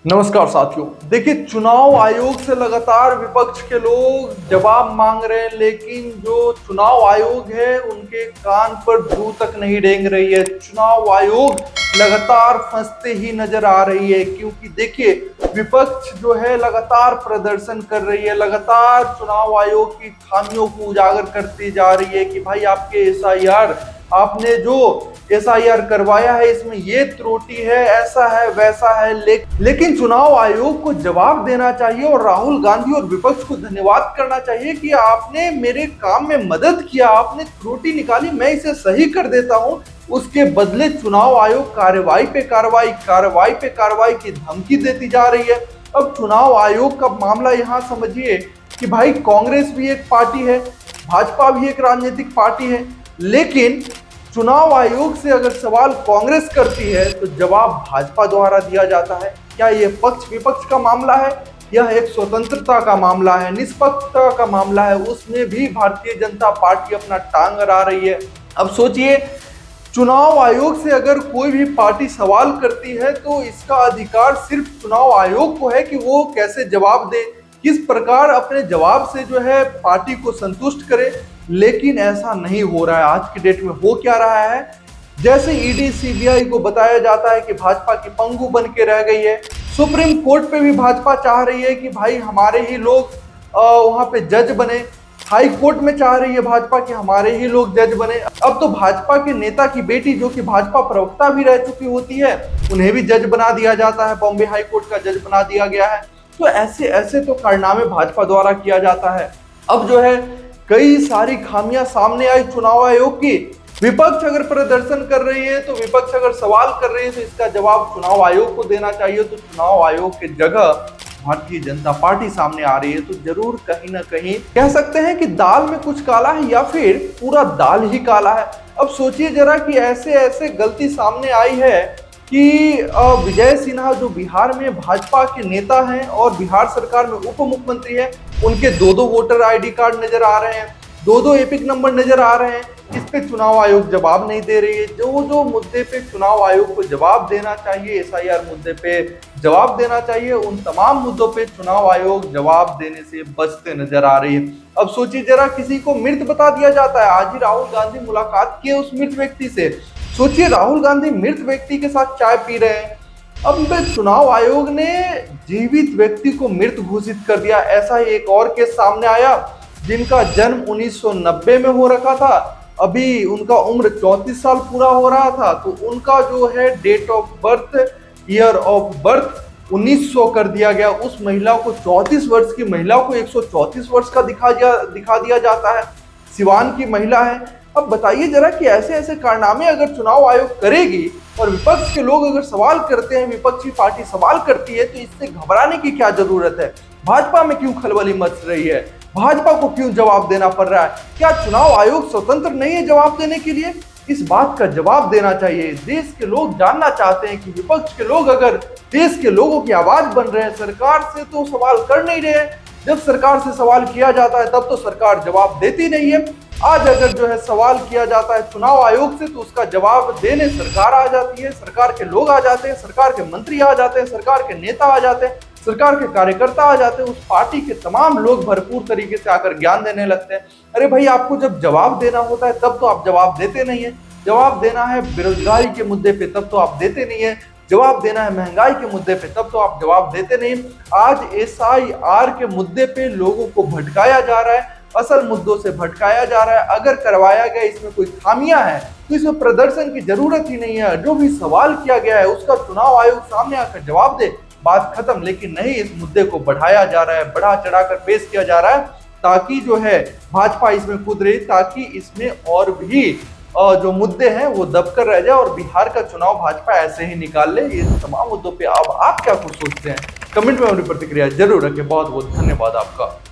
नमस्कार साथियों। देखिए, चुनाव आयोग से लगातार विपक्ष के लोग जवाब मांग रहे हैं, लेकिन जो चुनाव आयोग है उनके कान पर जू तक नहीं रेंग रही है। चुनाव आयोग लगातार फंसते ही नजर आ रही है, क्योंकि देखिए विपक्ष जो है लगातार प्रदर्शन कर रही है, लगातार चुनाव आयोग की खामियों को उजागर करती जा रही है कि भाई आपके एसआईआर, आपने जो एसआईआर करवाया है इसमें ये त्रुटि है, ऐसा है वैसा है। लेकिन चुनाव आयोग को जवाब देना चाहिए और राहुल गांधी और विपक्ष को धन्यवाद करना चाहिए कि आपने मेरे काम में मदद किया, आपने त्रुटि निकाली, मैं इसे सही कर देता हूं। उसके बदले चुनाव आयोग कार्रवाई पे कार्रवाई की धमकी देती जा रही है। अब चुनाव आयोग का मामला यहाँ समझिए कि भाई कांग्रेस भी एक पार्टी है, भाजपा भी एक राजनीतिक पार्टी है, लेकिन चुनाव आयोग से अगर सवाल कांग्रेस करती है तो जवाब भाजपा द्वारा दिया जाता है। क्या यह पक्ष विपक्ष का मामला है? यह एक स्वतंत्रता का मामला है, निष्पक्षता का मामला है। उसमें भी भारतीय जनता पार्टी अपना टांग अड़ा रही है। अब सोचिए, चुनाव आयोग से अगर कोई भी पार्टी सवाल करती है तो इसका अधिकार सिर्फ चुनाव आयोग को है कि वो कैसे जवाब दे, किस प्रकार अपने जवाब से जो है पार्टी को संतुष्ट करे। लेकिन ऐसा नहीं हो रहा है। आज की डेट में हो क्या रहा है, जैसे ईडी सीबीआई को बताया जाता है कि भाजपा की पंगु बन के रह गई है। सुप्रीम कोर्ट पे भी भाजपा चाह रही है कि भाई हमारे ही लोग वहां पे जज बने। हाई कोर्ट में चाह रही है भाजपा कि हमारे ही लोग जज बने। अब तो भाजपा के नेता की बेटी, जो कि भाजपा प्रवक्ता भी रह चुकी होती है, उन्हें भी जज बना दिया जाता है, बॉम्बे हाई कोर्ट का जज बना दिया गया है। तो ऐसे ऐसे तो कारनामे भाजपा द्वारा किया जाता है। अब जो है कई सारी खामियां सामने आई चुनाव आयोग की। विपक्ष अगर प्रदर्शन कर रही है, तो विपक्ष अगर सवाल कर रही है, तो इसका जवाब चुनाव आयोग को देना चाहिए। तो चुनाव आयोग की जगह भारतीय जनता पार्टी सामने आ रही है, तो जरूर कहीं ना कहीं कह सकते हैं कि दाल में कुछ काला है या फिर पूरा दाल ही काला है। अब सोचिए जरा कि ऐसे ऐसे गलती सामने आई है कि विजय सिन्हा, जो बिहार में भाजपा के नेता हैं और बिहार सरकार में उप मुख्यमंत्री हैं, उनके दो वोटर आईडी कार्ड नजर आ रहे हैं, दो एपिक नंबर नजर आ रहे हैं। इस पे चुनाव आयोग जवाब नहीं दे रही है। जो मुद्दे पे चुनाव आयोग को जवाब देना चाहिए, एसआईआर मुद्दे पे जवाब देना चाहिए, उन तमाम मुद्दों पे चुनाव आयोग जवाब देने से बचते नजर आ रही है। अब सोचिए जरा, किसी को मृत बता दिया जाता है। आज ही राहुल गांधी मुलाकात किए उस मृत व्यक्ति से। सोचिए, राहुल गांधी मृत व्यक्ति के साथ चाय पी रहे हैं। अब चुनाव आयोग ने जीवित व्यक्ति को मृत घोषित कर दिया। ऐसा ही एक और केस सामने आया, जिनका जन्म 1990 में हो रखा था, अभी उनका उम्र 34 साल पूरा हो रहा था, तो उनका जो है date of birth, year of birth 1900 कर दिया गया। उस महिला को, 34 वर्ष की महिला को 134 वर्ष का दिखा दिया जाता है। सिवान की महिला है। अब बताइए जरा कि ऐसे ऐसे कारनामे अगर चुनाव आयोग करेगी और विपक्ष के लोग अगर सवाल करते हैं, विपक्षी पार्टी सवाल करती है, तो इससे घबराने की क्या जरूरत है? भाजपा में क्यों खलबली मच रही है? भाजपा को क्यों जवाब देना पड़ रहा है? क्या चुनाव आयोग स्वतंत्र नहीं है जवाब देने के लिए? इस बात का जवाब देना चाहिए। देश के लोग जानना चाहते हैं कि विपक्ष के लोग अगर देश के लोगों की आवाज बन रहे हैं, सरकार से तो सवाल कर नहीं रहे हैं। जब सरकार से सवाल किया जाता है तब तो सरकार जवाब देती नहीं है। आज अगर जो है सवाल किया जाता है चुनाव आयोग से, तो उसका जवाब देने सरकार आ जाती है, सरकार के लोग आ जाते हैं, सरकार के मंत्री आ जाते हैं, सरकार के नेता आ जाते हैं, सरकार के कार्यकर्ता आ जाते हैं। उस पार्टी के तमाम लोग भरपूर तरीके से आकर ज्ञान देने लगते हैं। अरे भाई, आपको जब जवाब देना होता है तब तो आप जवाब देते नहीं है। जवाब देना है बेरोजगारी के मुद्दे पे, तब तो आप देते नहीं है। जवाब देना है महंगाई के मुद्दे पे, तब तो आप जवाब देते नहीं। आज एसआईआर के मुद्दे पे लोगों को भटकाया जा रहा है, असल मुद्दों से भटकाया जा रहा है। अगर करवाया गया इसमें कोई खामियां हैं तो इसमें प्रदर्शन की जरूरत ही नहीं है। जो भी सवाल किया गया है उसका चुनाव आयोग सामने आकर जवाब दे, बात खत्म। लेकिन नहीं, इस मुद्दे को बढ़ाया जा रहा है, बढ़ा चढ़ाकर पेश किया जा रहा है, ताकि जो है भाजपा इसमें कूद रही, ताकि इसमें और भी जो मुद्दे हैं वो दबकर रह जाए और बिहार का चुनाव भाजपा ऐसे ही निकाल ले। ये तमाम मुद्दों पे अब आप क्या कुछ सोचते हैं? कमेंट में अपनी प्रतिक्रिया जरूर रखें। बहुत बहुत धन्यवाद आपका।